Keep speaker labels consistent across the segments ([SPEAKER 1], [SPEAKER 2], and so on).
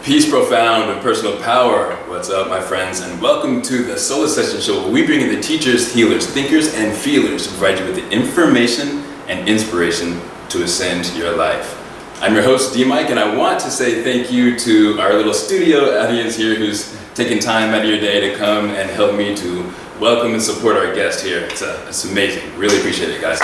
[SPEAKER 1] Peace, profound, and personal power. What's up, my friends, and welcome to the Ascension show, where we bring in the teachers, healers, thinkers, and feelers to provide you with the information and inspiration to ascend your life. I'm your host, D-Mike, and I want to say thank you to our little studio audience here who's taking time out of your day to come and help me to welcome and support our guest here. It's amazing. Really appreciate it, guys.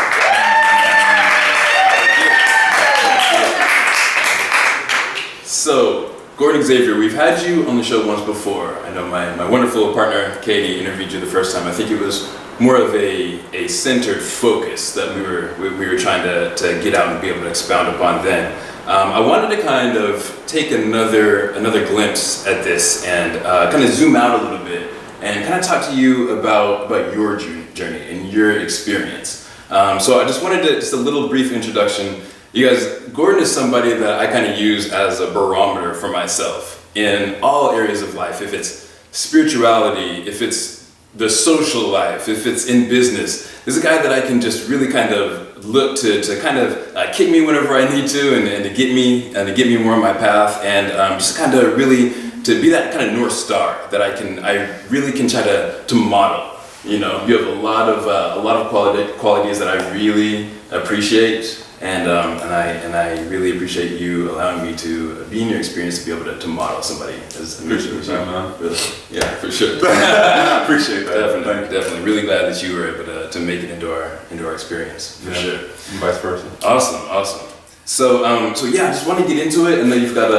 [SPEAKER 1] So, Gordon Xavier, we've had you on the show once before. I know my wonderful partner, Katie, interviewed you the first time. I think it was more of a centered focus that we were trying to get out and be able to expound upon then. I wanted to kind of take another glimpse at this and kind of zoom out a little bit and kind of talk to you about your journey and your experience. So I just wanted just a little brief introduction. You guys, Gordon is somebody that I kind of use as a barometer for myself in all areas of life. If it's spirituality, if it's the social life, if it's in business, there's a guy that I can just really kind of look to kind of kick me whenever I need to and to get me more on my path, and just kind of really to be that kind of North Star that I really can try to model. You know, you have a lot of qualities that I really appreciate. And I really appreciate you allowing me to be in your experience to be able to model somebody as amazing as you. Really, yeah, for sure.
[SPEAKER 2] Appreciate that.
[SPEAKER 1] Definitely. Really glad that you were able to make it into our experience. For sure.
[SPEAKER 2] And vice versa.
[SPEAKER 1] Awesome. So yeah, I just want to get into it, and then you've got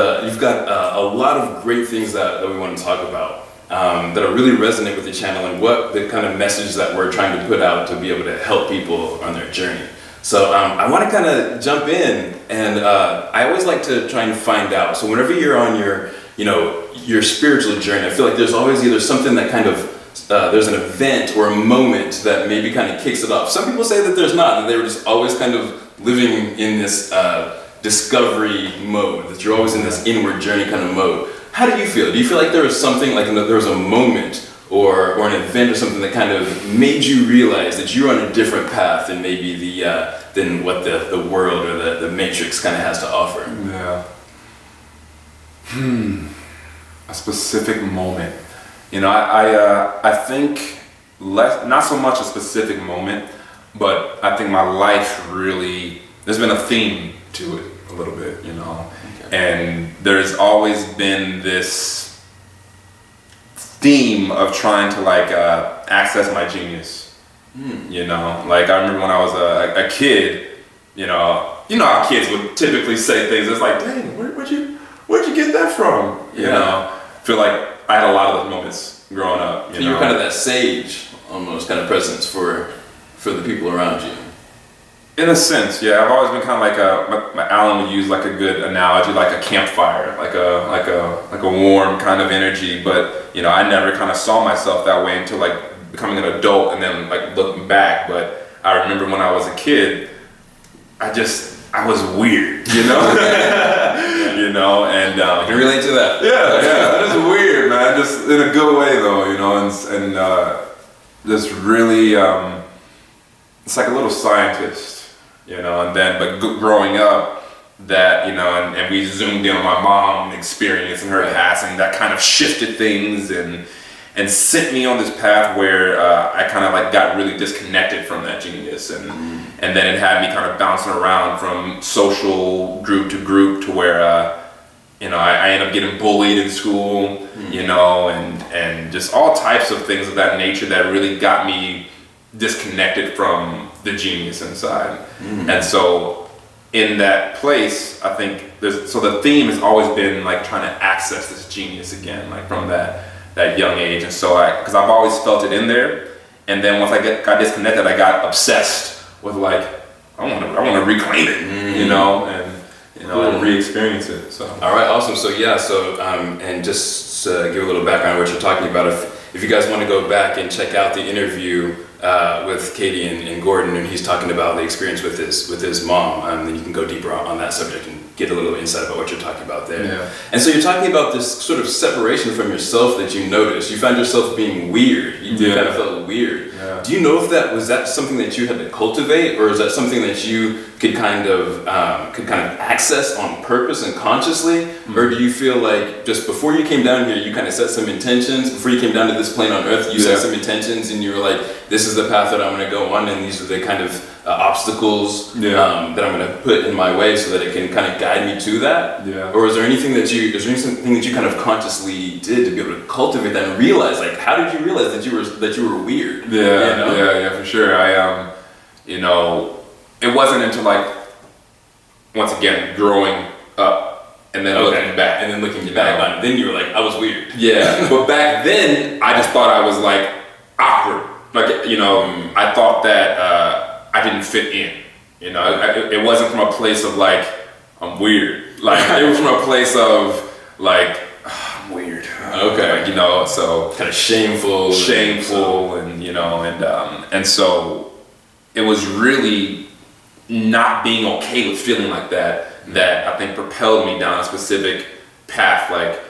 [SPEAKER 1] a lot of great things that we want to talk about that are really resonate with the channel and what the kind of message that we're trying to put out to be able to help people on their journey. So I want to kind of jump in, and I always like to try and find out. So whenever you're on your spiritual journey, I feel like there's always either something that kind of there's an event or a moment that maybe kind of kicks it off. Some people say that there's not, that they were just always kind of living in this discovery mode, that you're always in this inward journey kind of mode. How do you feel? Do you feel like there was something like there was a moment or an event or something that kind of made you realize that you're on a different path than maybe than what the world or the matrix kind of has to offer?
[SPEAKER 2] Yeah. A specific moment. You know, I think not so much a specific moment, but I think my life really, there's been a theme to it a little bit, you know. Okay. And there's always been this theme of trying to access my genius. You know, like I remember when I was a kid, you know how kids would typically say things. It's like, dang, where'd you get that from? You know, I feel like I had a lot of those moments growing up.
[SPEAKER 1] You were kind of that sage, almost kind of presence for the people around you.
[SPEAKER 2] In a sense, yeah. I've always been kind of like Alan would use like a good analogy, like a campfire, like a warm kind of energy. But you know, I never kind of saw myself that way until like becoming an adult and then like looking back. But I remember when I was a kid, I was weird, you know. You know, and
[SPEAKER 1] I can relate to that.
[SPEAKER 2] Yeah, just weird, man. Just in a good way though, you know, and just really, it's like a little scientist. You know, and then, but growing up, that, you know, and we zoomed in on my mom experience and her passing, that kind of shifted things and sent me on this path where I kind of like got really disconnected from that genius, and then it had me kind of bouncing around from social group to group to where, you know, I ended up getting bullied in school, you know, and just all types of things of that nature that really got me disconnected from the genius inside. And so in that place, I think so the theme has always been like trying to access this genius again, like from that young age. And so because I've always felt it in there, and then once I got disconnected, I got obsessed with like I want to reclaim it, you know, and re-experience it. So
[SPEAKER 1] all right, awesome. So yeah, and just give a little background on what you're talking about. If you guys want to go back and check out the interview with Katie and Gordon, and he's talking about the experience with his mom, then you can go deeper on that subject and get a little insight about what you're talking about there.
[SPEAKER 2] Yeah.
[SPEAKER 1] And so you're talking about this sort of separation from yourself that you noticed. You found yourself being weird. You kind of felt weird.
[SPEAKER 2] Yeah.
[SPEAKER 1] Do you know if that was something that you had to cultivate, or is that something that you could kind of access on purpose and consciously, or do you feel like just before you came down here, you kind of set some intentions? Before you came down to this plane on Earth, you set some intentions, and you were like, "This is the path that I'm going to go on, and these are the kind of obstacles that I'm going to put in my way, so that it can kind of guide me to that."
[SPEAKER 2] Yeah.
[SPEAKER 1] Or is there anything that you kind of consciously did to be able to cultivate that and realize, like, how did you realize that you were weird?
[SPEAKER 2] Yeah, for sure. I it wasn't until like, once again, growing up and then looking back.
[SPEAKER 1] And then looking back on it, then you were like, I was weird.
[SPEAKER 2] Yeah, but back then, I just thought I was like awkward. Like, I thought that I didn't fit in. It wasn't from a place of like, I'm weird. Like, it was from a place of like, I'm weird.
[SPEAKER 1] Okay.
[SPEAKER 2] So
[SPEAKER 1] kind of shameful,
[SPEAKER 2] and so it was really not being okay with feeling like that I think propelled me down a specific path. Like,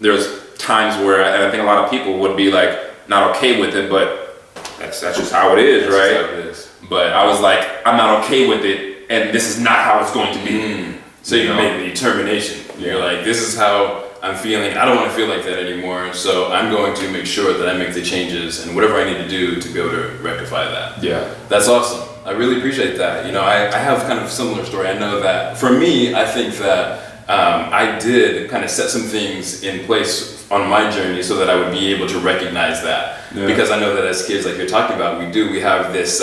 [SPEAKER 2] there's times where I think a lot of people would be like not okay with it, but that's just how it is, right?
[SPEAKER 1] How it is.
[SPEAKER 2] But I was like, I'm not okay with it, and this is not how it's going to be.
[SPEAKER 1] So you made the determination. You're like, this is how I'm feeling. I don't want to feel like that anymore. So I'm going to make sure that I make the changes and whatever I need to do to be able to rectify that.
[SPEAKER 2] Yeah.
[SPEAKER 1] That's awesome. I really appreciate that. I have kind of a similar story. I know that for me, I think that I did kind of set some things in place on my journey so that I would be able to recognize that. Yeah. Because I know that as kids, like you're talking about, we have this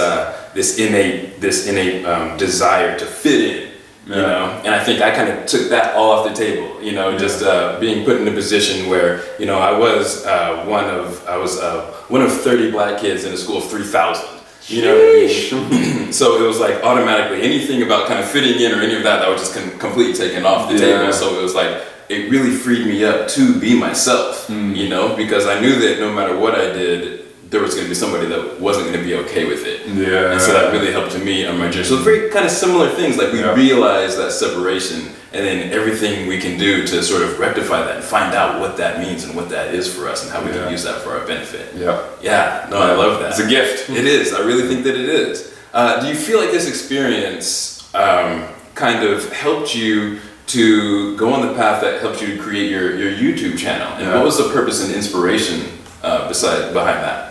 [SPEAKER 1] innate desire to fit in. And I think I kind of took that all off the table, just being put in a position where, I was one of 30 black kids in a school of 3,000. You know what I mean? So it was like automatically anything about kind of fitting in or any of that was just completely taken off the table. So it was like, it really freed me up to be myself, because I knew that no matter what I did, there was going to be somebody that wasn't going to be okay with it.
[SPEAKER 2] Yeah.
[SPEAKER 1] And so that really helped me on my journey. So very kind of similar things, like we realize that separation and then everything we can do to sort of rectify that and find out what that means and what that is for us and how we can use that for our benefit. Yeah, I love that.
[SPEAKER 2] It's a gift.
[SPEAKER 1] It is. I really think that it is. Do you feel like this experience kind of helped you to go on the path that helped you to create your YouTube channel? And what was the purpose and inspiration behind that?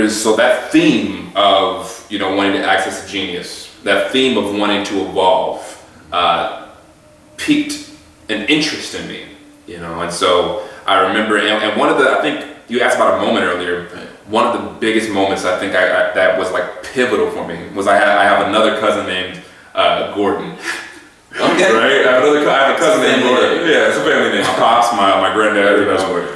[SPEAKER 2] So that theme of wanting to access a genius, that theme of wanting to evolve, piqued an interest in me, and so I remember, and one of the, I think you asked about a moment earlier. One of the biggest moments I think that was like pivotal for me was I have another cousin named Gordon.
[SPEAKER 1] Okay.
[SPEAKER 2] Right? I have a cousin named Gordon. Yeah, it's a family name. My pops, my granddad, everybody's Gordon.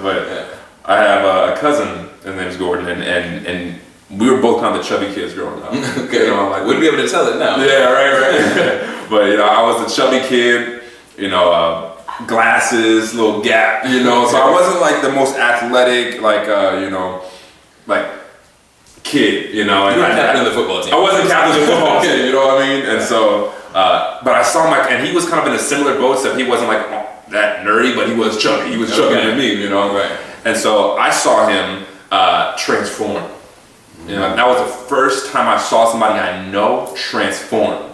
[SPEAKER 2] But I have a cousin, his name's Gordon, and we were both kind of the chubby kids growing up.
[SPEAKER 1] Okay. Wouldn't be able to tell it now.
[SPEAKER 2] Yeah, right. But I was the chubby kid, glasses, little gap, so I wasn't like the most athletic, like kid,
[SPEAKER 1] You were captain of the football team.
[SPEAKER 2] I wasn't captain of the football team, you know what I mean? And so, but I saw and he was kind of in a similar boat, except he wasn't like that nerdy, but he was chubby. He was chubbier than me,
[SPEAKER 1] Right.
[SPEAKER 2] And so I saw him transform. That was the first time I saw somebody I know transform.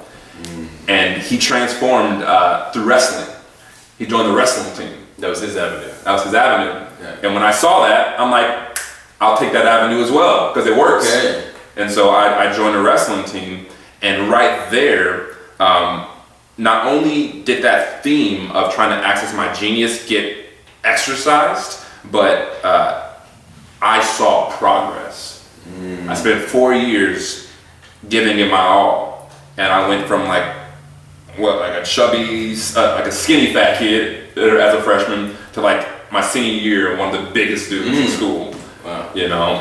[SPEAKER 2] And he transformed through wrestling. He joined the wrestling team.
[SPEAKER 1] That was his avenue.
[SPEAKER 2] Yeah. And when I saw that, I'm like, I'll take that avenue as well, because it works.
[SPEAKER 1] Okay.
[SPEAKER 2] And so I joined the wrestling team, and right there, not only did that theme of trying to access my genius get exercised, but I saw progress. I spent 4 years giving it my all, and I went from like a chubby, like a skinny fat kid as a freshman to like my senior year, one of the biggest students in school.
[SPEAKER 1] Wow.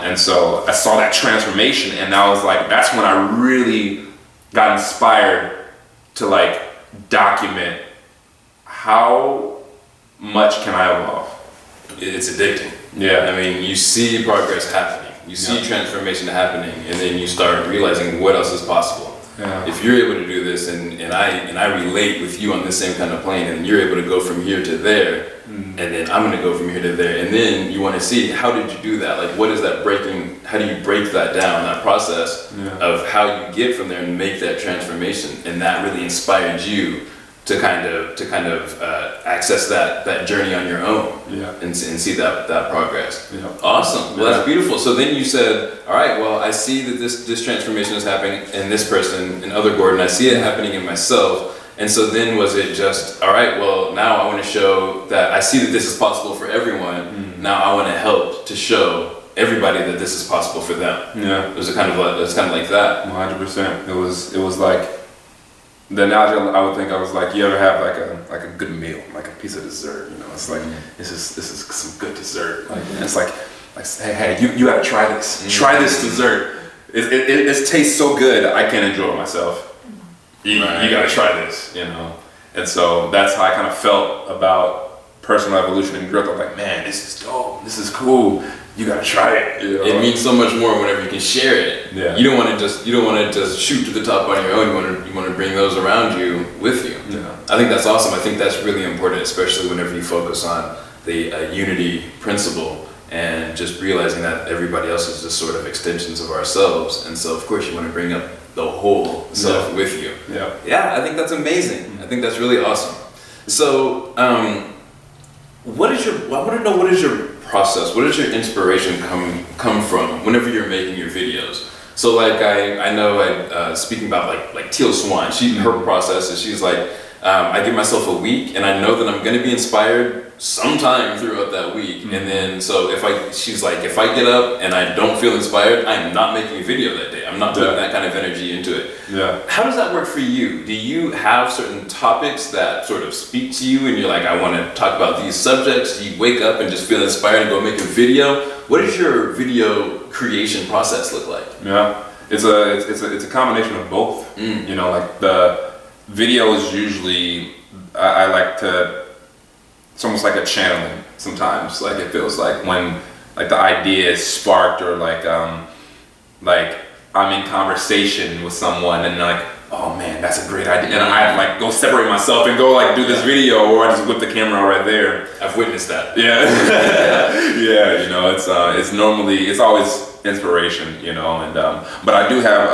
[SPEAKER 2] And so I saw that transformation, and I was like, that's when I really got inspired to like document how much can I evolve.
[SPEAKER 1] It's addicting.
[SPEAKER 2] Yeah.
[SPEAKER 1] I mean, you see progress happening, you see transformation happening, and then you start realizing what else is possible.
[SPEAKER 2] Yeah.
[SPEAKER 1] If you're able to do this, and I relate with you on the same kind of plane, and you're able to go from here to there, and then I'm going to go from here to there. And then you want to see, how did you do that? Like, what is that breaking? How do you break that down, that process of how you get from there and make that transformation? And that really inspired you to kind of access that journey on your own, and see that progress. Awesome. Well, that's beautiful. So then you said, all right, well, I see that this transformation is happening in this person, in other Gordon. I see it happening in myself. And so then was it just, all right, well, now I want to show that I see that this is possible for everyone. Now I want to help to show everybody that this is possible for them. It was kind of like that.
[SPEAKER 2] 100%. It was like, the analogy I would think, I was like, you ever have like a good meal, like a piece of dessert, you know? It's like, this is some good dessert. Like, it's like hey, you gotta try this. Try this dessert. It tastes so good, I can't enjoy it myself. You gotta try this, you know? And so that's how I kind of felt about personal evolution and growth. I'm like, man, this is dope. This is cool. You gotta try it. You know?
[SPEAKER 1] It means so much more whenever you can share it. You don't want to just shoot to the top on your own. You want to bring those around you with you. I think that's awesome. I think that's really important, especially whenever you focus on the unity principle and just realizing that everybody else is just sort of extensions of ourselves. And so, of course, you want to bring up the whole self with you. I think that's amazing. I think that's really awesome. So, I want to know, what is your process? What does your inspiration come from whenever you're making your videos? So like I know speaking about like Teal Swan, her process is she's like, I give myself a week and I know that I'm going to be inspired sometime throughout that week. And then so she's like, if I get up and I don't feel inspired, I'm not making a video that day. I'm not putting that kind of energy into it. How does that work for you? Do you have certain topics that sort of speak to you and you're like, I want to talk about these subjects? Do you wake up and just feel inspired and go make a video? What does your video creation process look like?
[SPEAKER 2] It's a combination of both. You know, like the videos usually, I like to, it's almost like a channeling sometimes. Like it feels like when like the idea is sparked, or like I'm in conversation with someone and like, oh man, that's a great idea. And I like go separate myself and go like do this video, or I just whip the camera right there.
[SPEAKER 1] I've witnessed that.
[SPEAKER 2] You know, it's always inspiration, you know, and but I do have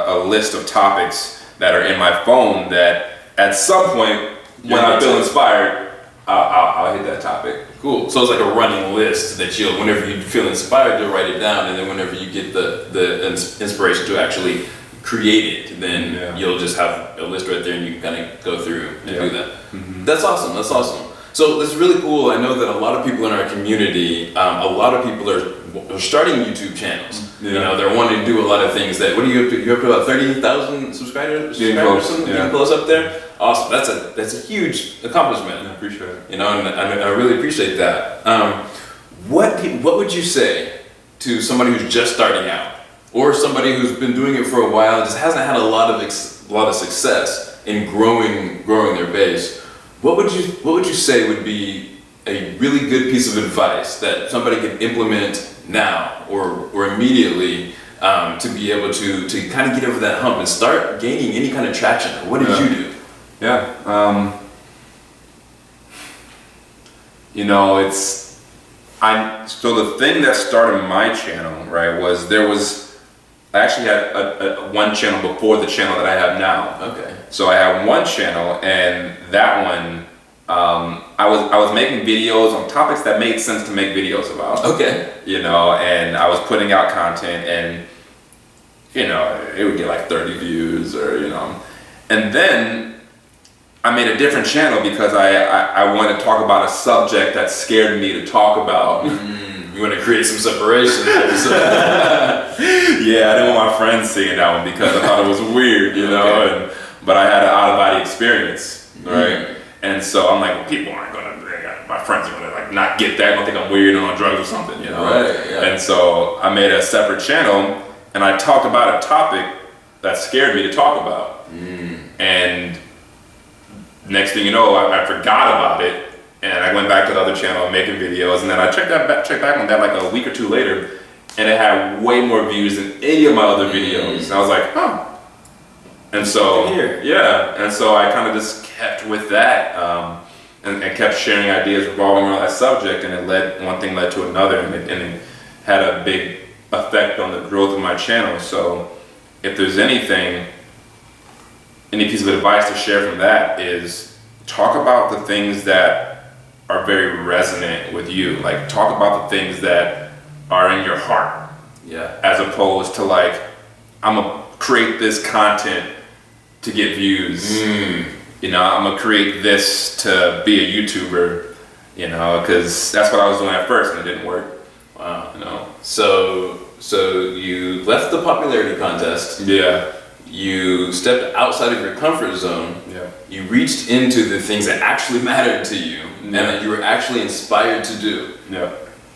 [SPEAKER 2] a list of topics that are in my phone that at some point when I feel inspired, I'll hit that topic.
[SPEAKER 1] Cool. So it's like a running list that whenever you feel inspired, you'll write it down, and then whenever you get the inspiration to actually create it, then you'll just have a list right there, and you can kind of go through and do that. That's awesome. That's awesome. So this is really cool. I know that a lot of people in our community, a lot of people are starting YouTube channels. You know, they're wanting to do a lot of things. What are you up to? You're up to about 30,000 subscribers? Getting close up there. Awesome. That's a huge accomplishment.
[SPEAKER 2] I appreciate it.
[SPEAKER 1] You know, and I really appreciate that. What would you say to somebody who's just starting out, or somebody who's been doing it for a while, just hasn't had a lot of success in growing their base? What would you say would be a really good piece of advice that somebody can implement now or immediately to be able to kind of get over that hump and start gaining any kind of traction? What did you do?
[SPEAKER 2] You know, so the thing that started my channel, right, was I actually had one channel before the channel that I have now.
[SPEAKER 1] Okay.
[SPEAKER 2] So I had one channel, and that one, I was making videos on topics that made sense to make videos about.
[SPEAKER 1] Okay.
[SPEAKER 2] You know, and I was putting out content, and you know, it would get like 30 views, or you know, and then I made a different channel because I wanted to talk about a subject that scared me to talk about.
[SPEAKER 1] You want to create some separation.
[SPEAKER 2] Yeah, I didn't want my friends seeing that one because I thought it was weird, you know. But I had an out-of-body experience, right? And so I'm like, well, people aren't gonna, my friends are gonna like not get that. I don't think I'm weird or on drugs or something, you know. And so I made a separate channel, and I talked about a topic that scared me to talk about. And next thing you know, I forgot about it, and I went back to the other channel making videos, and then I checked back on that like a week or two later, and it had way more views than any of my other videos. And I was like, huh. And so, and so I kind of just kept with that. and kept sharing ideas revolving around that subject, and one thing led to another, and it had a big effect on the growth of my channel. So if there's any piece of advice to share from that is talk about the things that are very resonant with you. Like, talk about the things that are in your heart.
[SPEAKER 1] Yeah.
[SPEAKER 2] As opposed to like, I'm gonna create this content to get views. You know, I'm gonna create this to be a YouTuber, you know, because that's what I was doing at first and it didn't work.
[SPEAKER 1] Wow.
[SPEAKER 2] You know.
[SPEAKER 1] So you left the popularity contest.
[SPEAKER 2] Yeah.
[SPEAKER 1] You stepped outside of your comfort zone.
[SPEAKER 2] Yeah.
[SPEAKER 1] You reached into the things that actually mattered to you and that you were actually inspired to do.
[SPEAKER 2] Yeah.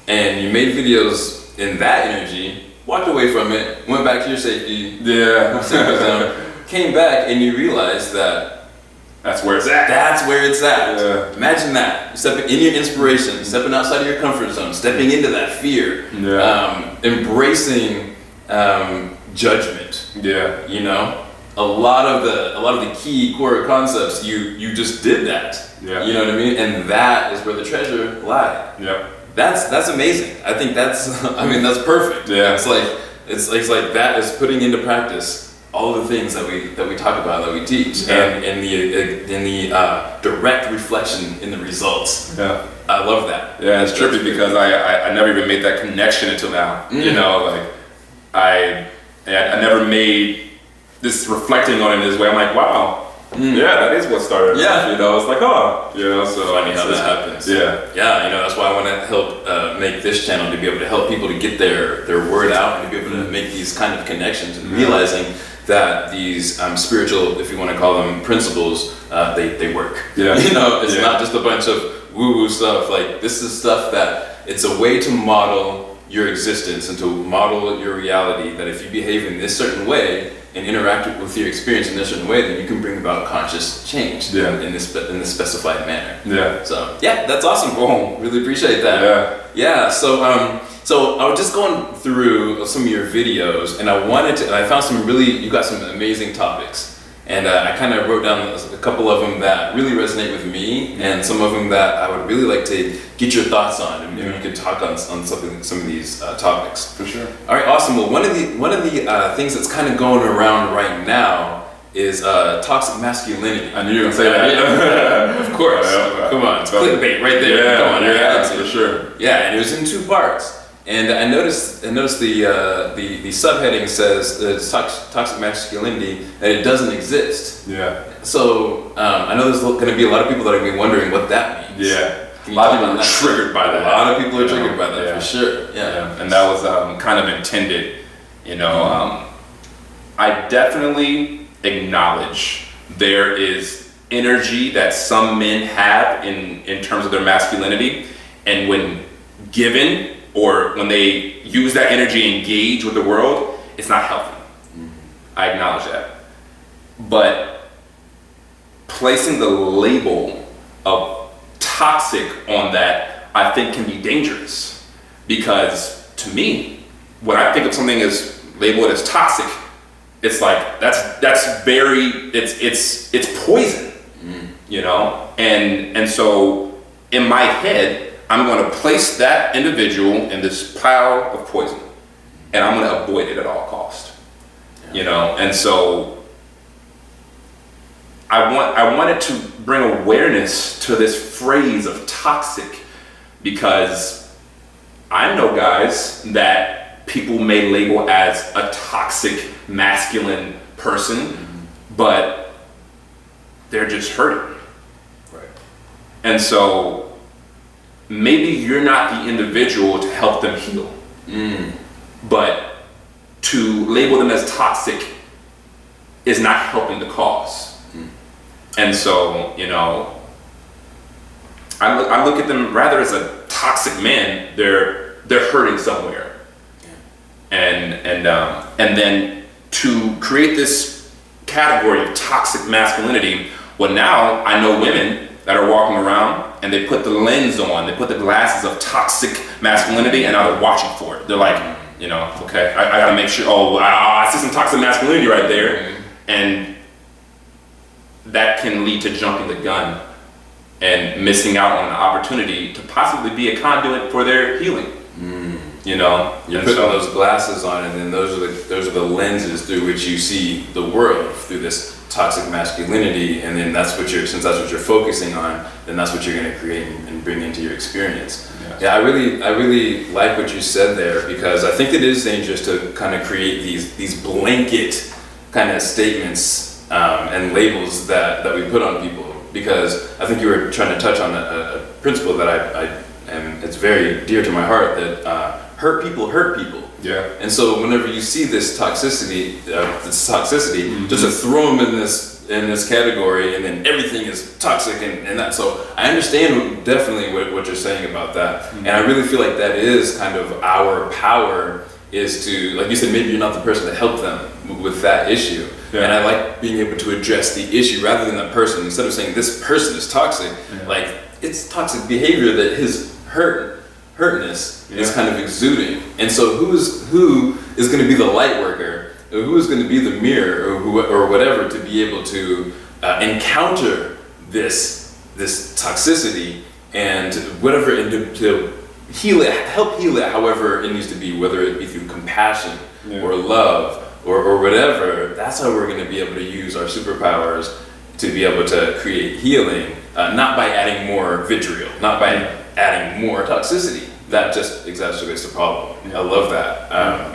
[SPEAKER 1] And you made videos in that energy, walked away from it, went back to your safety zone, came back, and you realized that
[SPEAKER 2] that's where it's at.
[SPEAKER 1] That's where it's at.
[SPEAKER 2] Yeah.
[SPEAKER 1] Imagine that. Stepping in your inspiration, stepping outside of your comfort zone, stepping into that fear, embracing judgment.
[SPEAKER 2] Yeah.
[SPEAKER 1] You know, a lot of the key core concepts, you just did that.
[SPEAKER 2] Yeah.
[SPEAKER 1] You know what I mean? And that is where the treasure lied.
[SPEAKER 2] Yep.
[SPEAKER 1] That's amazing. I think that's that's perfect.
[SPEAKER 2] Yeah.
[SPEAKER 1] It's like that is putting into practice all the things that we talk about, that we teach, and in the direct reflection in the results.
[SPEAKER 2] Yeah.
[SPEAKER 1] I love that.
[SPEAKER 2] Yeah, it's trippy because I never even made that connection until now. You know, like I never made this reflecting on it this way. I'm like, wow. Yeah, that is what started.
[SPEAKER 1] Yeah.
[SPEAKER 2] You know, it's like, oh, you know, so
[SPEAKER 1] Funny how that happens.
[SPEAKER 2] Yeah.
[SPEAKER 1] Yeah, you know, that's why I want to help make this channel, to be able to help people to get their word out and to be able to make these kind of connections and realizing that these spiritual, if you want to call them, principles, they work.
[SPEAKER 2] Yeah.
[SPEAKER 1] You know, it's not just a bunch of woo-woo stuff. Like, this is stuff that it's a way to model your existence and to model your reality, that if you behave in this certain way and interact with your experience in this certain way, then you can bring about conscious change in this specified manner. Yeah. So yeah, that's awesome. Boom. Really appreciate that. Yeah. So I was just going through some of your videos, and I found you got some amazing topics. And I kind of wrote down a couple of them that really resonate with me, and some of them that I would really like to get your thoughts on, and maybe you could talk on some of these topics.
[SPEAKER 2] For sure.
[SPEAKER 1] All right, awesome. Well, one of the things that's kind of going around right now is toxic masculinity.
[SPEAKER 2] I knew you were gonna say that.
[SPEAKER 1] Of course. Come on, it's clickbait right there. Come on,
[SPEAKER 2] for sure.
[SPEAKER 1] Yeah, and it was in 2 parts. And I noticed the subheading says toxic masculinity, that it doesn't exist.
[SPEAKER 2] Yeah.
[SPEAKER 1] So I know there's going to be a lot of people that are going to be wondering what that means.
[SPEAKER 2] Yeah. A lot of people are triggered by that.
[SPEAKER 1] A lot of people are triggered by that, for sure. Yeah.
[SPEAKER 2] And that was kind of intended. You know, I definitely acknowledge there is energy that some men have in terms of their masculinity, and when given, or when they use that energy and engage with the world, it's not healthy. I acknowledge that. But placing the label of toxic on that, I think, can be dangerous. Because to me, when I think of something as labeled as toxic, it's like that's it's poison. You know? And so in my head, I'm going to place that individual in this pile of poison, and I'm going to avoid it at all costs. You know, and so I wanted to bring awareness to this phrase of toxic, because I know guys that people may label as a toxic masculine person, but they're just hurting. Right. And so maybe you're not the individual to help them heal, but to label them as toxic is not helping the cause. And so, you know, I look at them rather as a toxic man. They're hurting somewhere, and then to create this category of toxic masculinity. Well, now I know women that are walking around and they put the lens on, they put the glasses of toxic masculinity, and now they're watching for it. They're like, you know, okay, I gotta make sure, I see some toxic masculinity right there. And that can lead to jumping the gun and missing out on an opportunity to possibly be a conduit for their healing. You know,
[SPEAKER 1] you're putting those glasses on, and then those are the lenses through which you see the world, through this toxic masculinity, and then since that's what you're focusing on, then that's what you're going to create and bring into your experience. Yes. Yeah, I really like what you said there, because I think it is dangerous to kind of create these blanket kind of statements and labels that we put on people, because I think you were trying to touch on a principle that it's very dear to my heart, that hurt people.
[SPEAKER 2] Yeah.
[SPEAKER 1] And so whenever you see this toxicity, just to throw them in this category, and then everything is toxic and that. So I understand definitely what you're saying about that, and I really feel like that is kind of our power, is to, like you said, maybe you're not the person to help them with that issue. Yeah. And I like being able to address the issue rather than that person. Instead of saying this person is toxic, like it's toxic behavior that his hurtness is kind of exuding. And so who is going to be the light worker, or who is going to be the mirror, or whatever, to be able to encounter this toxicity and whatever, and to heal it, help heal it however it needs to be, whether it be through compassion or love or whatever. That's how we're going to be able to use our superpowers to be able to create healing, not by adding more vitriol, not by adding more toxicity. That just exacerbates the problem. I love that. I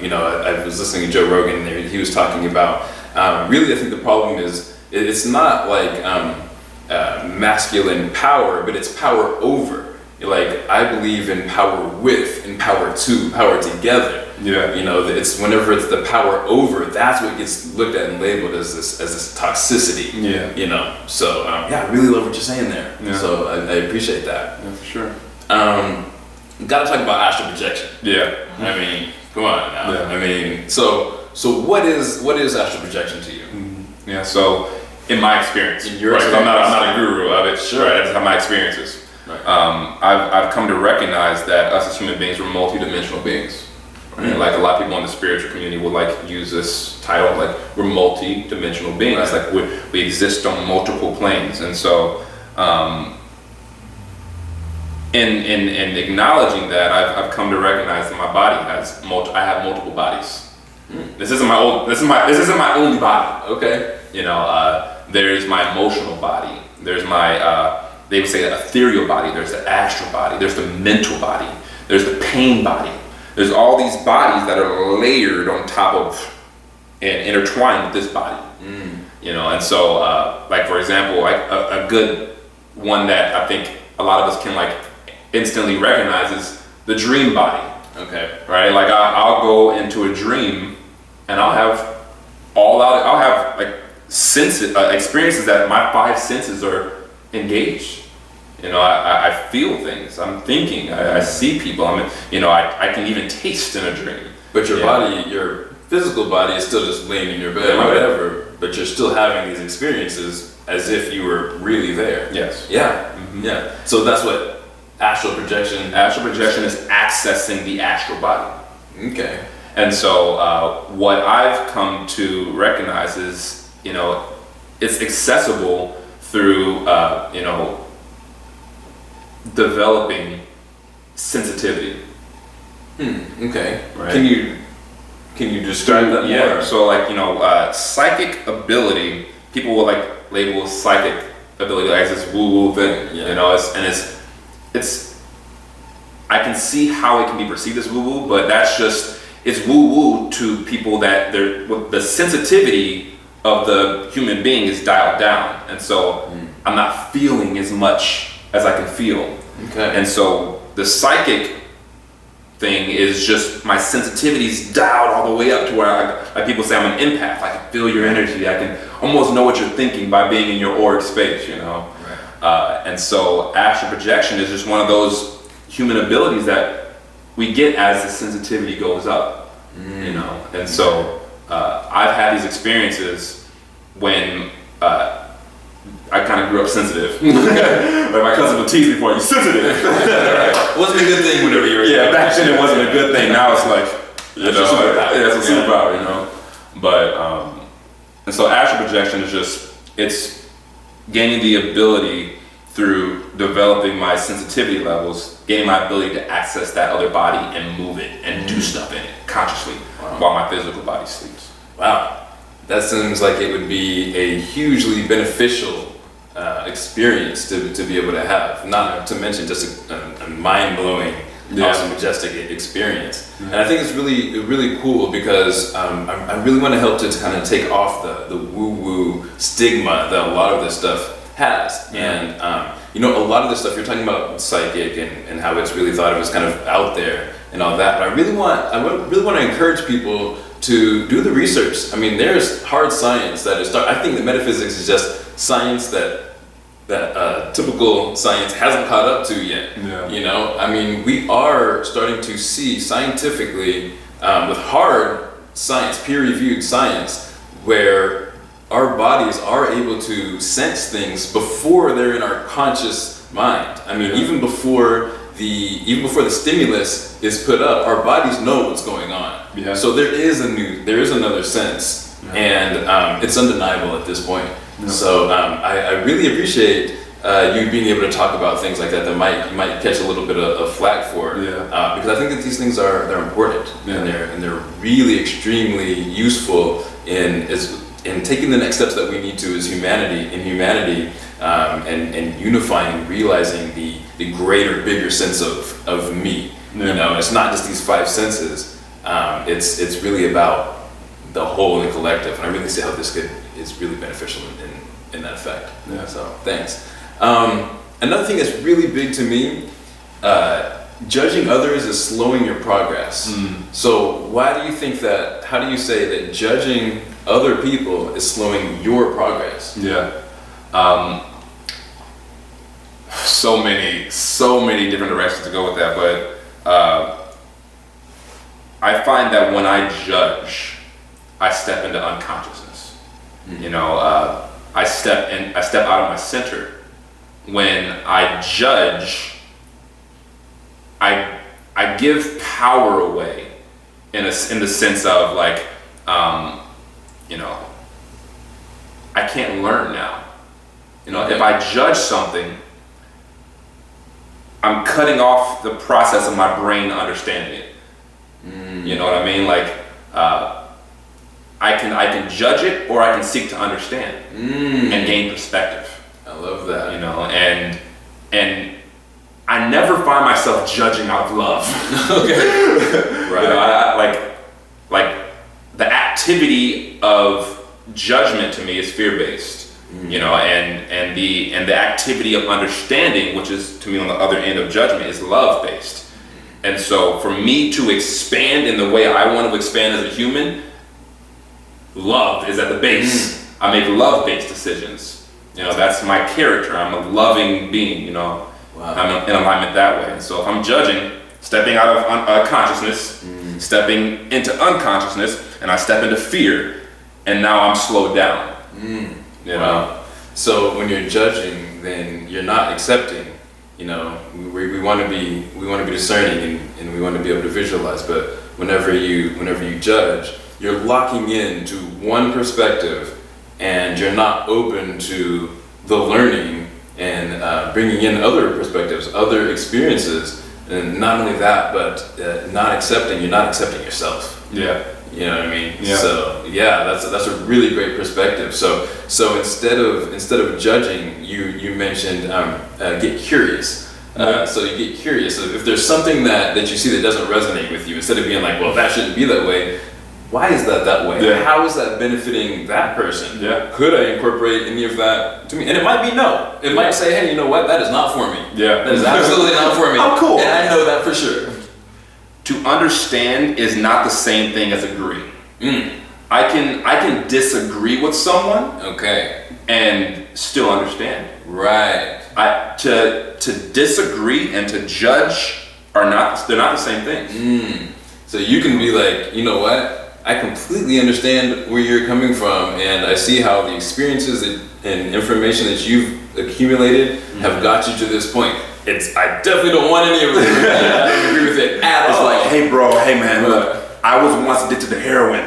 [SPEAKER 1] was listening to Joe Rogan, and he was talking about, really I think the problem is, it's not like masculine power, but it's power over. Like, I believe in power with, and power to, power together. Yeah. You know, it's whenever it's the power over, that's what gets looked at and labeled as this toxicity. Yeah. You know, so I really love what you're saying there. Yeah. So I appreciate that.
[SPEAKER 2] Yeah, for sure.
[SPEAKER 1] Gotta talk about astral projection.
[SPEAKER 2] Yeah.
[SPEAKER 1] I mean, come on now. Yeah. I mean, so what is astral projection to you?
[SPEAKER 2] Mm-hmm. Yeah. So in my experience,
[SPEAKER 1] I'm not a guru of it.
[SPEAKER 2] Sure. Right, that's how my experiences. Right. I've come to recognize that us as human beings, we're multidimensional beings. Right? Mm-hmm. Like a lot of people in the spiritual community would like use this title, like we're multi-dimensional beings. Right. Like we exist on multiple planes, and so in acknowledging that, I've come to recognize that my body I have multiple bodies. Mm. This isn't my only body.
[SPEAKER 1] Okay.
[SPEAKER 2] You know, there's my emotional body. There's my they would say ethereal body. There's the astral body. There's the mental body. There's the pain body. There's all these bodies that are layered on top of and intertwined with this body. Mm. You know, and so like for example, like a good one that I think a lot of us can like instantly recognize is the dream body.
[SPEAKER 1] Okay.
[SPEAKER 2] Right? Like I'll go into a dream and I'll have like senses, experiences that my five senses are engaged. You know, I feel things. I'm thinking. I see people. I can even taste in a dream.
[SPEAKER 1] But your body, your physical body, is still just laying in your bed or whatever. But you're still having these experiences as if you were really there.
[SPEAKER 2] Yes.
[SPEAKER 1] Yeah. Mm-hmm. Yeah. So that's what astral projection.
[SPEAKER 2] Astral projection is accessing the astral body.
[SPEAKER 1] Okay.
[SPEAKER 2] And so what I've come to recognize is, you know, it's accessible through developing sensitivity.
[SPEAKER 1] Okay.
[SPEAKER 2] Right.
[SPEAKER 1] Can you describe that more?
[SPEAKER 2] Yeah. So like, you know, psychic ability, people will like label psychic ability as this woo-woo thing. Yeah. You know, it's I can see how it can be perceived as woo-woo, but it's woo-woo to people that the sensitivity of the human being is dialed down, and so I'm not feeling as much as I can feel.
[SPEAKER 1] Okay.
[SPEAKER 2] And so the psychic thing is just my sensitivity's dialed all the way up to where like people say I'm an empath. I can feel your energy. I can almost know what you're thinking by being in your auric space, you know. Right. And so astral projection is just one of those human abilities that we get as the sensitivity goes up, you know. And so I've had these experiences when I kind of grew up sensitive. Like my cousin would tease me for, you sensitive.
[SPEAKER 1] Right. Wasn't a good thing whenever you were
[SPEAKER 2] young. Back then it wasn't a good thing. Now it's like, you know, it's a superpower, you know. But and so astral projection is just, it's gaining the ability through developing my sensitivity levels, gaining my ability to access that other body and move it and do stuff in it consciously while my physical body sleeps.
[SPEAKER 1] Wow, that seems like it would be a hugely beneficial experience to be able to have. Not to mention just a mind-blowing, awesome, majestic experience. And I think it's really cool because I really want to help to kind of take off the woo-woo stigma that a lot of this stuff has. And you know, a lot of this stuff you're talking about psychic and how it's really thought of as kind of out there and all that. But I really want to encourage people to do the research. I mean, there's hard science that is. I think that metaphysics is just science that typical science hasn't caught up to yet.
[SPEAKER 2] Yeah.
[SPEAKER 1] You know, I mean, we are starting to see scientifically with hard science, peer-reviewed science, where our bodies are able to sense things before they're in our conscious mind. I mean, even before the stimulus is put up, our bodies know what's going on.
[SPEAKER 2] Yeah.
[SPEAKER 1] So there is another sense, and it's undeniable at this point. Yeah. So I really appreciate you being able to talk about things like that you might catch a little bit of flack for, because I think that these things they're important, and they're really extremely useful in taking the next steps that we need to as humanity, and unifying, realizing the greater, bigger sense of me. Yeah. You know, it's not just these five senses. It's really about the whole and the collective, and I really see how this is really beneficial in that effect. Yeah. So thanks. Another thing that's really big to me, judging others is slowing your progress. So why do you think that? How do you say that judging other people is slowing your progress?
[SPEAKER 2] Yeah. So many different directions to go with that, but I find that when I judge, I step into unconsciousness. You know, I step out of my center. When I judge, I give power away in the sense of like, you know, I can't learn now. You know, if I judge something, I'm cutting off the process of my brain understanding it. You know what I mean? Like, I can judge it, or I can seek to understand and gain perspective.
[SPEAKER 1] I love that.
[SPEAKER 2] You know, and I never find myself judging out of love.
[SPEAKER 1] Okay. Right.
[SPEAKER 2] You know, I like the activity of judgment to me is fear-based. You know, and the activity of understanding, which is to me on the other end of judgment, is love-based. And so for me to expand in the way I want to expand as a human, love is at the base. I make love-based decisions. You know, that's my character. I'm a loving being, you know. Wow. I'm in alignment that way. And so if I'm judging, stepping out of consciousness, stepping into unconsciousness, and I step into fear, and now I'm slowed down. You know?
[SPEAKER 1] So when you're judging, then you're not accepting. You know, we want to be discerning, and we want to be able to visualize. But whenever you judge, you're locking into one perspective, and you're not open to the learning and bringing in other perspectives, other experiences. And not only that, but you're not accepting yourself.
[SPEAKER 2] Yeah.
[SPEAKER 1] You know what I mean?
[SPEAKER 2] Yeah.
[SPEAKER 1] So yeah, that's a really great perspective. So instead of judging, you mentioned get curious. So you get curious. So if there's something that you see that doesn't resonate with you, instead of being like, well, that shouldn't be that way. Why is that way?
[SPEAKER 2] Yeah.
[SPEAKER 1] How is that benefiting that person?
[SPEAKER 2] Yeah.
[SPEAKER 1] Could I incorporate any of that to me? And it might be no. It might say, hey, you know what? That is not for me.
[SPEAKER 2] Yeah.
[SPEAKER 1] That is absolutely not for me.
[SPEAKER 2] Oh, cool.
[SPEAKER 1] And I know that for sure.
[SPEAKER 2] To understand is not the same thing as agree. I can disagree with someone,
[SPEAKER 1] okay,
[SPEAKER 2] and still understand.
[SPEAKER 1] Right.
[SPEAKER 2] To disagree and to judge they're not the same thing.
[SPEAKER 1] So you can be like, you know what? I completely understand where you're coming from, and I see how the experiences and information that you've accumulated have got you to this point. I definitely don't want any of it. I don't agree with it at all.
[SPEAKER 2] It's like, hey bro, hey man, look, I was once addicted to heroin,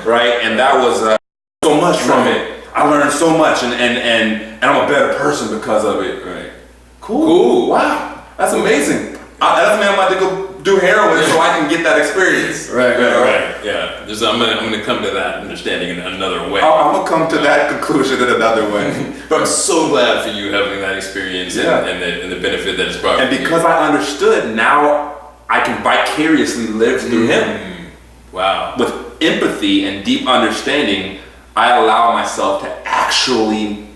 [SPEAKER 2] right? And that was so much from it. I learned so much, and I'm a better person because of it.
[SPEAKER 1] Right.
[SPEAKER 2] Cool. Wow, that's amazing. That's me. I'm about to go do heroin so I can get that experience.
[SPEAKER 1] Right. Yeah. I'm gonna come to that understanding in another way.
[SPEAKER 2] I'm gonna come to that conclusion in another way.
[SPEAKER 1] But I'm so glad for you having that experience and the benefit that it's brought.
[SPEAKER 2] And because I understood, now I can vicariously live through him.
[SPEAKER 1] Wow.
[SPEAKER 2] With empathy and deep understanding, I allow myself to actually,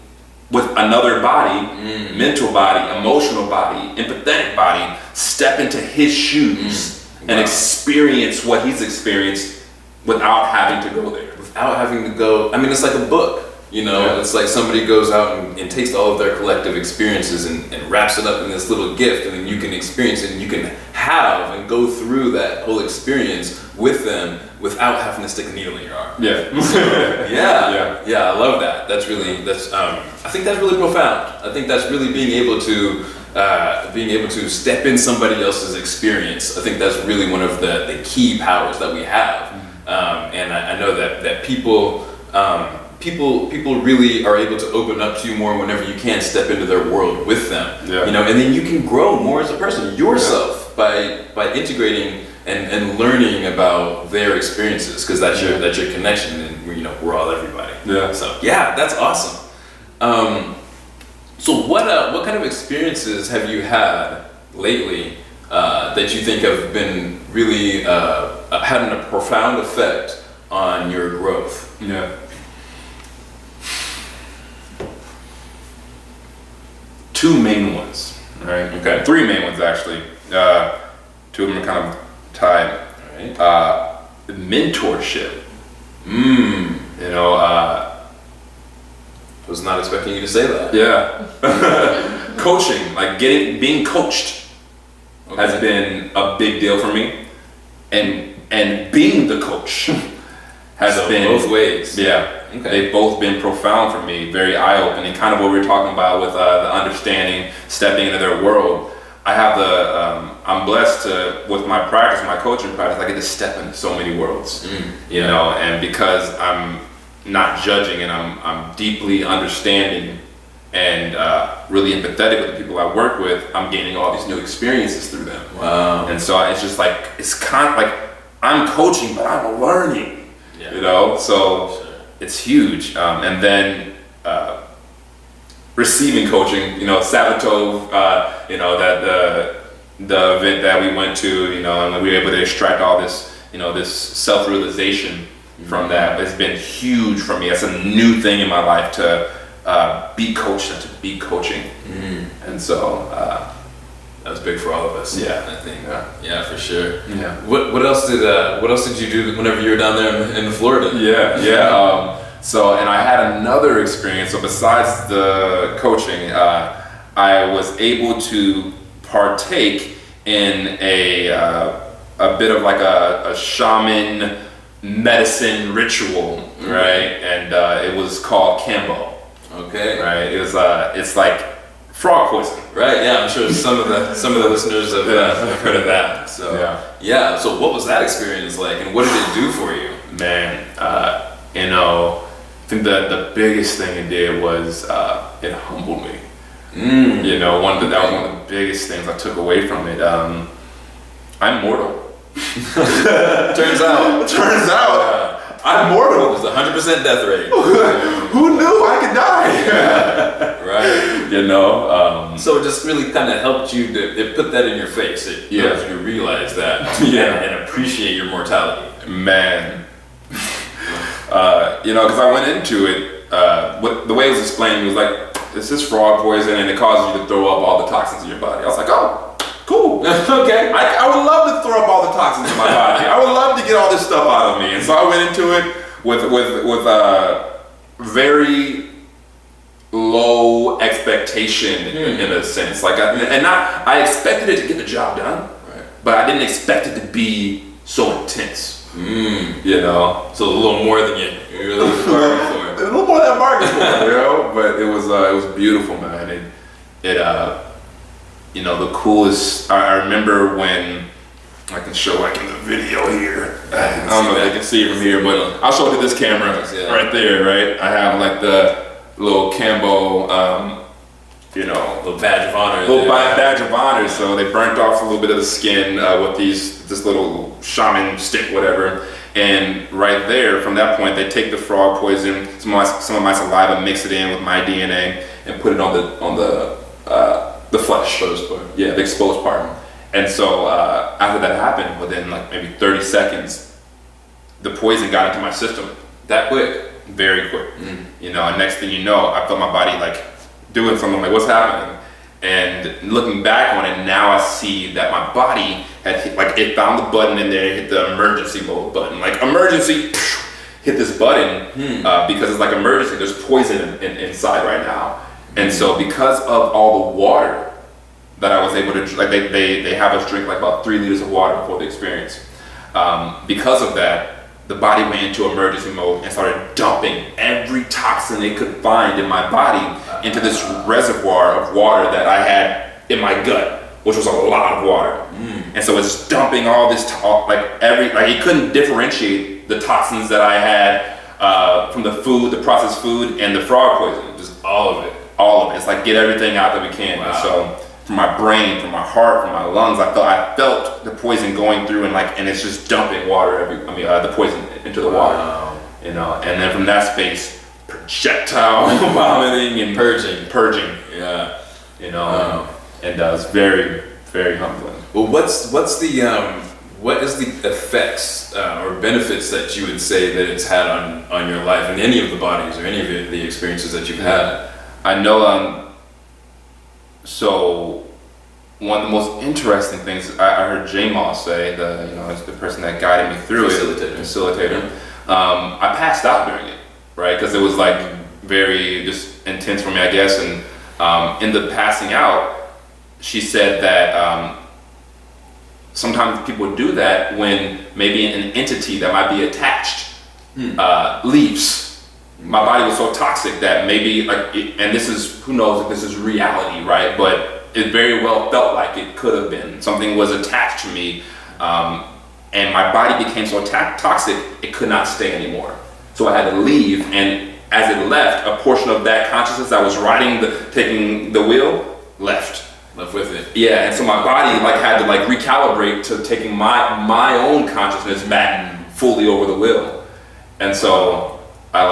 [SPEAKER 2] with another body, mental body, emotional body, empathetic body, step into his shoes and experience what he's experienced without having to go there.
[SPEAKER 1] Without having to go, I mean, it's like a book, you know, it's like somebody goes out and takes all of their collective experiences and wraps it up in this little gift, and then you can experience it and you can have and go through that whole experience with them without having to stick a needle in your arm.
[SPEAKER 2] Yeah.
[SPEAKER 1] Yeah, I love that. I think that's really profound. I think that's really being able to step in somebody else's experience. I think that's really one of the key powers that we have. And I know that people really are able to open up to you more whenever you can step into their world with them.
[SPEAKER 2] Yeah.
[SPEAKER 1] You know, and then you can grow more as a person yourself by integrating and learning about their experiences, because that's your connection, and we're all everybody.
[SPEAKER 2] Yeah.
[SPEAKER 1] So that's awesome. So what kind of experiences have you had lately that you think have been really having a profound effect on your growth?
[SPEAKER 2] Yeah. Two main ones, right?
[SPEAKER 1] Okay.
[SPEAKER 2] Three main ones, actually. Two of them are kind of tied.
[SPEAKER 1] Right.
[SPEAKER 2] Mentorship.
[SPEAKER 1] I was not expecting you to say that.
[SPEAKER 2] Yeah. Coaching, like being coached, has been a big deal for me, and being the coach has been
[SPEAKER 1] both ways.
[SPEAKER 2] Yeah.
[SPEAKER 1] Okay.
[SPEAKER 2] They've both been profound for me, very eye-opening, kind of what we were talking about with the understanding, stepping into their world. I have I'm blessed to, with my practice, my coaching practice, I get to step into so many worlds, and because I'm not judging and I'm deeply understanding and really empathetic with the people I work with, I'm gaining all these new experiences through them.
[SPEAKER 1] Wow.
[SPEAKER 2] And so it's just like, it's kind of like I'm coaching, but I'm learning, so it's huge. And then receiving coaching, Sabatov, that the event that we went to, and we were able to extract all this, this self-realization from that. It's been huge for me. It's a new thing in my life to be coached and to be coaching. And so
[SPEAKER 1] that was big for all of us.
[SPEAKER 2] Yeah,
[SPEAKER 1] I think. Yeah, for sure.
[SPEAKER 2] Yeah.
[SPEAKER 1] What else did you do whenever you were down there in Florida?
[SPEAKER 2] So, and I had another experience. So besides the coaching, I was able to partake in a bit of like a shaman medicine ritual, right? And it was called Kambo.
[SPEAKER 1] Okay.
[SPEAKER 2] Right. It was it's like frog poison.
[SPEAKER 1] Right. Yeah. I'm sure some of the listeners have heard of that. So yeah. So what was that experience like, and what did it do for you?
[SPEAKER 2] Man, I think the biggest thing it did was it humbled me. That was one of the biggest things I took away from it. I'm mortal.
[SPEAKER 1] Turns out,
[SPEAKER 2] I'm mortal.
[SPEAKER 1] There's 100% death rate.
[SPEAKER 2] Who knew I could die?
[SPEAKER 1] Right. So it just really kind of helped you it put that in your face. It helped you realize that and appreciate your mortality.
[SPEAKER 2] Man. Because I went into it, the way it was explained, it was like, it's this frog poison and it causes you to throw up all the toxins in your body. I was like, oh, cool.
[SPEAKER 1] Okay.
[SPEAKER 2] I would love to throw up all the toxins in my body. I would love to get all this stuff out of me. And so I went into it with very low expectation in a sense. Like, I expected it to get the job done, but I didn't expect it to be so intense.
[SPEAKER 1] So a little more than you really bargained for.
[SPEAKER 2] A little more than I bargained for, But it was beautiful, man. The coolest. I remember when I can show like in the video here. I don't know if they can see it from here, but I'll show it to this camera right there. Right, I have like the little Kambo
[SPEAKER 1] A little badge of honor.
[SPEAKER 2] Badge of honor. So they burnt off a little bit of the skin with this little shaman stick, whatever. And right there, from that point, they take the frog poison, some of my saliva, mix it in with my DNA, and put it on the flesh.
[SPEAKER 1] Exposed part.
[SPEAKER 2] Yeah, the exposed part. And so after that happened, within like maybe 30 seconds, the poison got into my system.
[SPEAKER 1] That quick?
[SPEAKER 2] Very quick. And next thing you know, I felt my body like doing something. Like, what's happening? And looking back on it, now I see that my body had hit, like, it found the button in there, hit the emergency mode button, like emergency, hit this button because it's like emergency. There's poison inside right now, and so because of all the water that I was able to, like, they have us drink like about 3 liters of water before the experience. Because of that, the body went into emergency mode and started dumping every toxin they could find in my body into this reservoir of water that I had in my gut, which was a lot of water. And so it's dumping all this, it couldn't differentiate the toxins that I had from the food, the processed food, and the frog poison. Just all of it. All of it. It's like, get everything out that we can.
[SPEAKER 1] Wow.
[SPEAKER 2] And so from my brain, from my heart, from my lungs, I felt the poison going through, and it's just dumping the poison into the water.
[SPEAKER 1] Wow.
[SPEAKER 2] And then from that space, projectile vomiting and purging.
[SPEAKER 1] Yeah.
[SPEAKER 2] Wow. And it's very, very humbling.
[SPEAKER 1] Well, what is the effects or benefits that you would say that it's had on your life and any of the bodies or any of the experiences that you've had?
[SPEAKER 2] I know. So one of the most interesting things I heard J-Maw say, is the person that guided me through facilitator. I passed out during it, right? Because it was like very just intense for me, I guess. And in the passing out, she said that sometimes people do that when maybe an entity that might be attached leaves. My body was so toxic that maybe and this is, who knows if this is reality, right? But it very well felt like it could have been. Something was attached to me, and my body became so toxic, it could not stay anymore. So I had to leave, and as it left, a portion of that consciousness that was taking the wheel, left with it. Yeah, and so my body had to recalibrate to taking my own consciousness back fully over the wheel. And so I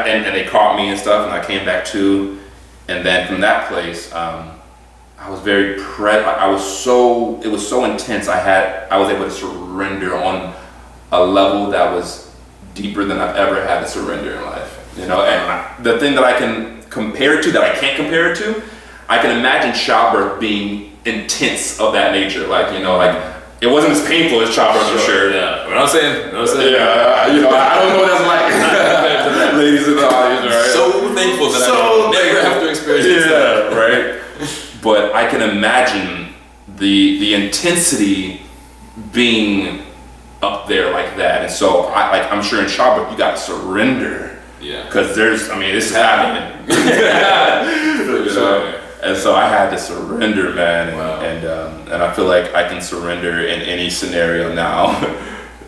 [SPEAKER 2] and they caught me and stuff, and I came back to, and then from that place, I was very it was so intense. I was able to surrender on a level that was deeper than I've ever had to surrender in life. And the thing that I can compare it to, that I can't compare it to, I can imagine childbirth being intense of that nature. It wasn't as painful as childbirth, for sure.
[SPEAKER 1] Yeah, what I'm saying.
[SPEAKER 2] Yeah, I don't know what that's like. Ladies in the audience, right?
[SPEAKER 1] So thankful that I never have to experience that.
[SPEAKER 2] Right? But I can imagine the intensity being up there like that. And so I'm sure in childbirth you got to surrender.
[SPEAKER 1] Yeah.
[SPEAKER 2] Because this is happening. And so I had to surrender, man.
[SPEAKER 1] Wow.
[SPEAKER 2] And I feel like I can surrender in any scenario now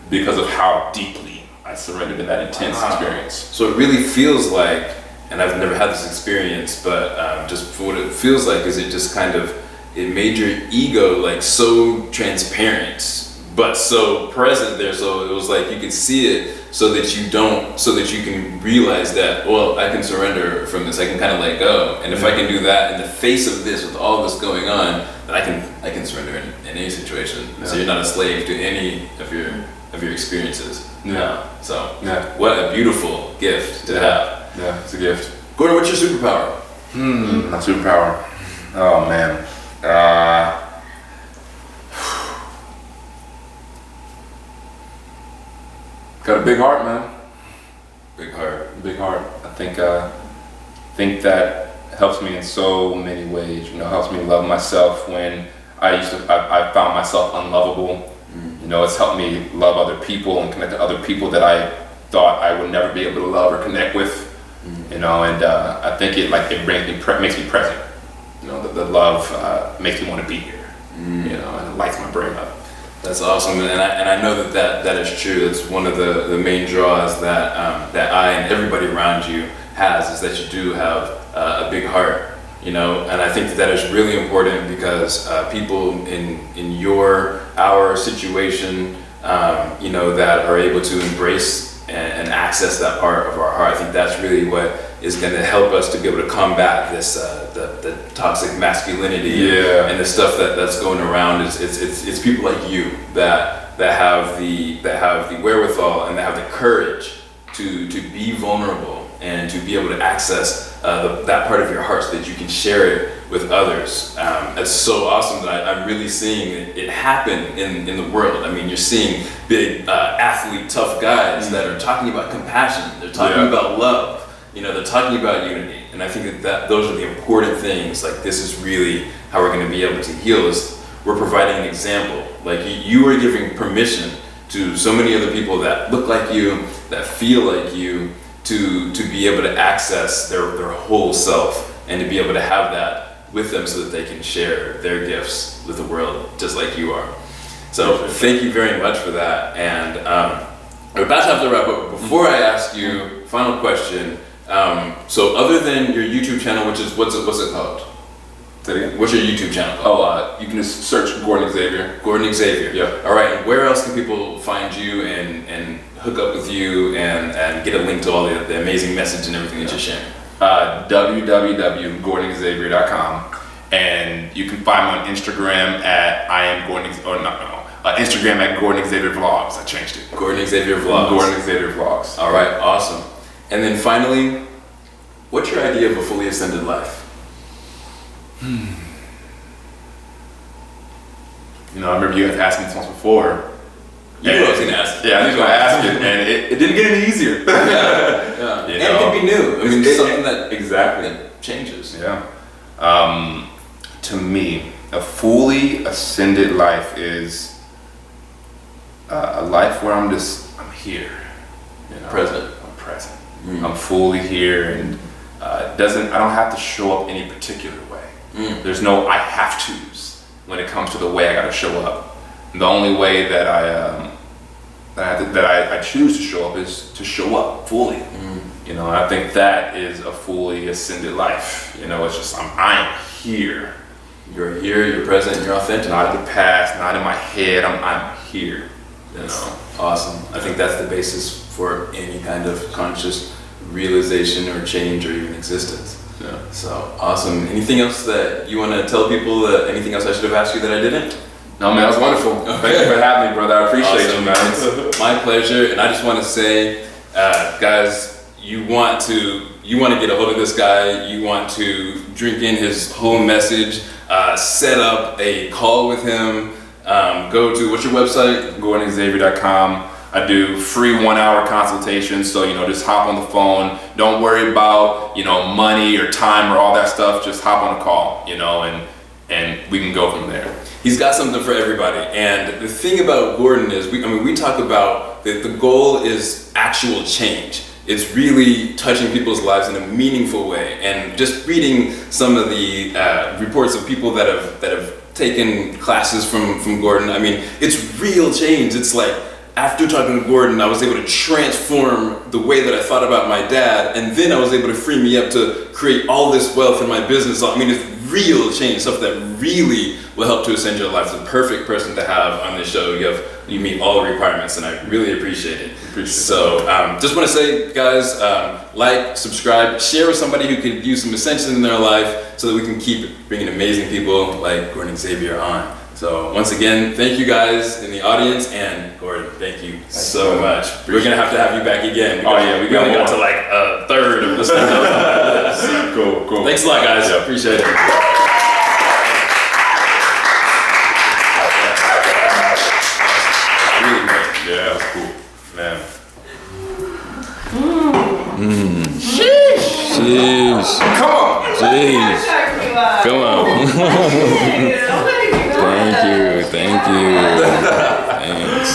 [SPEAKER 2] because of how deeply I surrendered in that intense experience.
[SPEAKER 1] So it really feels like, and I've never had this experience, but just for what it feels like is it just kind of, it made your ego so transparent, but so present there. So it was like you could see it so that you can realize that, well, I can surrender from this. I can kind of let go. And if I can do that in the face of this, with all this going on, then I can surrender in any situation. Yeah. So you're not a slave to any of your experiences.
[SPEAKER 2] Yeah.
[SPEAKER 1] So what a beautiful gift to have.
[SPEAKER 2] Yeah, it's a gift.
[SPEAKER 1] Gordon, what's your superpower?
[SPEAKER 2] My superpower. Oh man. Got a big heart, man.
[SPEAKER 1] Big heart.
[SPEAKER 2] Big heart. I think that helps me in so many ways. Helps me love myself when I found myself unlovable. It's helped me love other people and connect to other people that I thought I would never be able to love or connect with. And I think it makes me present. The love makes me want to be here. And it lights my brain up.
[SPEAKER 1] That's awesome, and I know that is true. It's one of the main draws that I and everybody around you has, is that you do have a big heart, And I think that is really important because people in our situation, that are able to embrace and access that part of our heart. I think that's really what is going to help us to be able to combat this the toxic masculinity and the stuff that's going around. It's people like you that have the wherewithal and that have the courage to be vulnerable and to be able to access that part of your heart so that you can share it with others. It's so awesome that I'm really seeing it happen in the world. I mean, you're seeing big athlete, tough guys that are talking about compassion. They're talking about love. They're talking about unity. And I think that those are the important things. Like, this is really how we're going to be able to heal. Is we're providing an example. Like, you are giving permission to so many other people that look like you, that feel like you, to be able to access their whole self and to be able to have that with them so that they can share their gifts with the world just like you are. So thank you very much for that. And we're about to have to wrap up. Before I ask you, final question. So other than your YouTube channel, which is, what's it called?
[SPEAKER 2] Say it again?
[SPEAKER 1] What's your YouTube channel called?
[SPEAKER 2] You can just search Gordon Xavier.
[SPEAKER 1] Gordon Xavier.
[SPEAKER 2] Yeah.
[SPEAKER 1] All right. And where else can people find you and hook up with you and get a link to all the amazing message and everything that you're sharing?
[SPEAKER 2] www.gordonxavier.com, and you can find me on Instagram at Instagram at Gordon Xavier Vlogs. I changed it.
[SPEAKER 1] Gordon Xavier Vlogs.
[SPEAKER 2] Gordon Xavier Vlogs.
[SPEAKER 1] All right. Awesome. And then finally, what's your idea of a fully ascended life?
[SPEAKER 2] I remember you had asked me this once before.
[SPEAKER 1] You knew I was going to ask.
[SPEAKER 2] Yeah, I was going to ask it, and it didn't get any easier.
[SPEAKER 1] And it can be new. I mean, it's something that changes.
[SPEAKER 2] Yeah. To me, a fully ascended life is a life where I'm here.
[SPEAKER 1] Present.
[SPEAKER 2] I'm present. I'm fully here, and I don't have to show up any particular way. There's no I have to's when it comes to the way I got to show up. The only way that I choose to show up is to show up fully. I think that is a fully ascended life. It's just I'm here.
[SPEAKER 1] You're here. You're present. You're authentic.
[SPEAKER 2] Not in the past. Not in my head. I'm here.
[SPEAKER 1] That's awesome. I think that's the basis for any kind of conscious realization or change or even existence.
[SPEAKER 2] Yeah.
[SPEAKER 1] So awesome. Anything else that you want to tell people? Anything else I should have asked you that I didn't?
[SPEAKER 2] No, man, that was wonderful. Thank you for having me, brother. I appreciate you, man.
[SPEAKER 1] It's my pleasure. And I just want to say, guys, you want to get a hold of this guy. You want to drink in his whole message. Set up a call with him. Go to, what's your website?
[SPEAKER 2] GordonXavier.com. I do free 1-hour consultations, so just hop on the phone. Don't worry about money or time or all that stuff. Just hop on a call, and we can go from there.
[SPEAKER 1] He's got something for everybody. And the thing about Gordon is, we talk about that the goal is actual change. It's really touching people's lives in a meaningful way. And just reading some of the reports of people that have taken classes from Gordon, it's real change. It's like, after talking to Gordon, I was able to transform the way that I thought about my dad, and then I was able to free me up to create all this wealth in my business. It's real change, stuff that really will help to ascend your life. It's the perfect person to have on this show. You meet all the requirements, and I really appreciate it. So just want to say, guys, like, subscribe, share with somebody who could use some ascension in their life so that we can keep bringing amazing people like Gordon Xavier on. So once again, thank you guys in the audience, and Gordon, thank you so much. We're going to have you back again.
[SPEAKER 2] Oh yeah,
[SPEAKER 1] we only got to like a third of the stuff.
[SPEAKER 2] Cool.
[SPEAKER 1] Thanks a lot, guys.
[SPEAKER 2] Yeah.
[SPEAKER 1] Appreciate it. Really great.
[SPEAKER 2] Yeah, that's cool. Man.
[SPEAKER 1] Sheesh.
[SPEAKER 2] Come on.
[SPEAKER 1] Jeez. Come on. Thank you. Thanks.